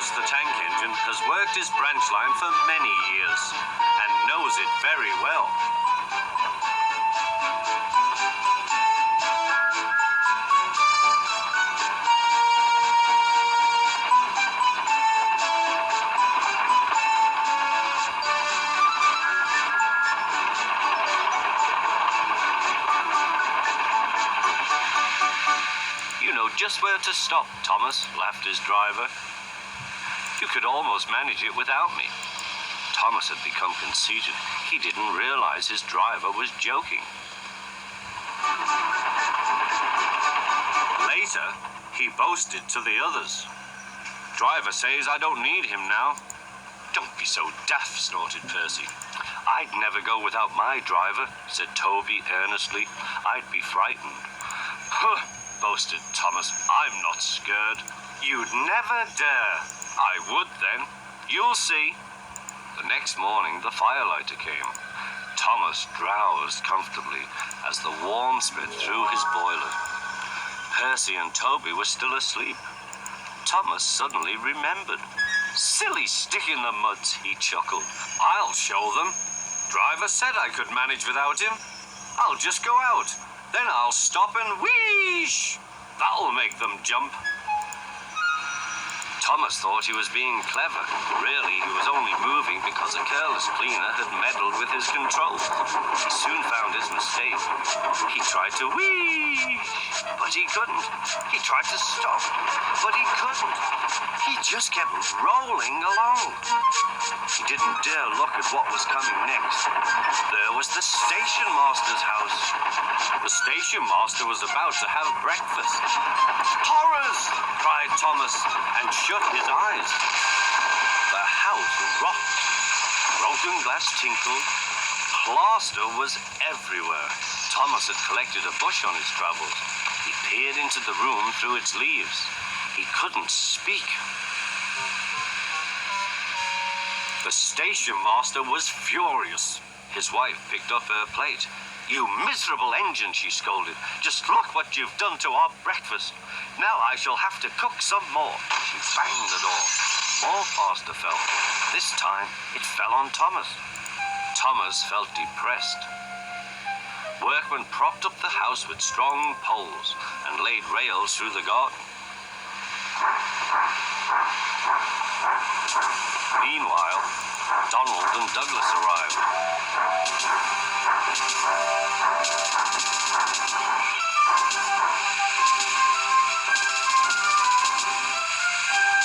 Thomas the Tank Engine has worked his branch line for many years and knows it very well. You know just where to stop, Thomas, laughed his driver. You could almost manage it without me. Thomas had become conceited. He didn't realize his driver was joking. Later, he boasted to the others. Driver says I don't need him now. Don't be so daft, snorted Percy. I'd never go without my driver, said Toby earnestly. I'd be frightened. Huh, boasted Thomas. I'm not scared. You'd never dare. I would then. You'll see. The next morning, the firelighter came. Thomas drowsed comfortably as the warmth spread through his boiler. Percy and Toby were still asleep. Thomas suddenly remembered. Silly stick in the muds, he chuckled. I'll show them. Driver said I could manage without him. I'll just go out. Then I'll stop and wheesh. That'll make them jump. Thomas thought he was being clever. Really, he was only moving because a careless cleaner had meddled with his controls. He soon found his mistake. He tried to wheesh, but he couldn't. He tried to stop, but he couldn't. He just kept rolling along. He didn't dare look at what was coming next. There was the station master's house. The station master was about to have breakfast. Horrors! Cried Thomas and shut his eyes. The house rocked. Broken glass tinkled. Plaster was everywhere. Thomas had collected a bush on his travels. He peered into the room through its leaves. He couldn't speak. The station master was furious. His wife picked up her plate. You miserable engine, she scolded. Just look what you've done to our breakfast. Now I shall have to cook some more. She banged the door. More plaster fell. This time it fell on Thomas. Thomas felt depressed. Workmen propped up the house with strong poles and laid rails through the garden. Meanwhile, Donald and Douglas arrived.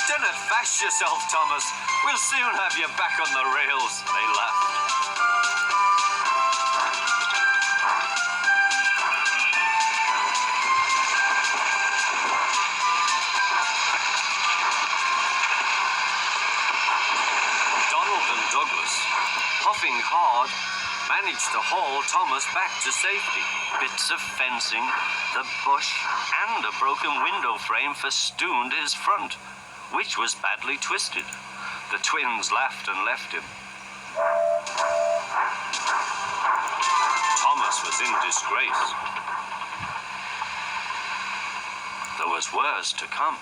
Don't bash yourself, Thomas. We'll soon have you back on the rails, they laughed. Donald and Douglas, puffing hard, managed to haul Thomas back to safety. Bits of fencing, the bush, and a broken window frame festooned his front, which was badly twisted. The twins laughed and left him. Thomas was in disgrace. There was worse to come.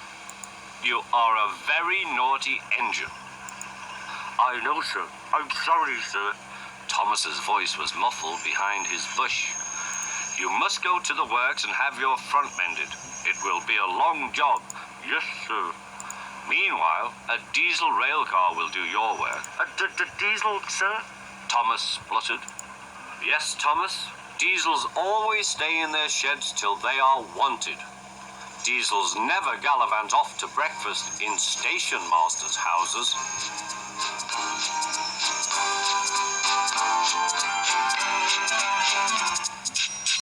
You are a very naughty engine. I know, sir. I'm sorry, sir. Thomas's voice was muffled behind his bush. You must go to the works and have your front mended. It will be a long job. Yes, sir. Meanwhile, a diesel rail car will do your work. The diesel, sir? Thomas spluttered. Yes, Thomas. Diesels always stay in their sheds till they are wanted. Diesels never gallivant off to breakfast in station masters' houses.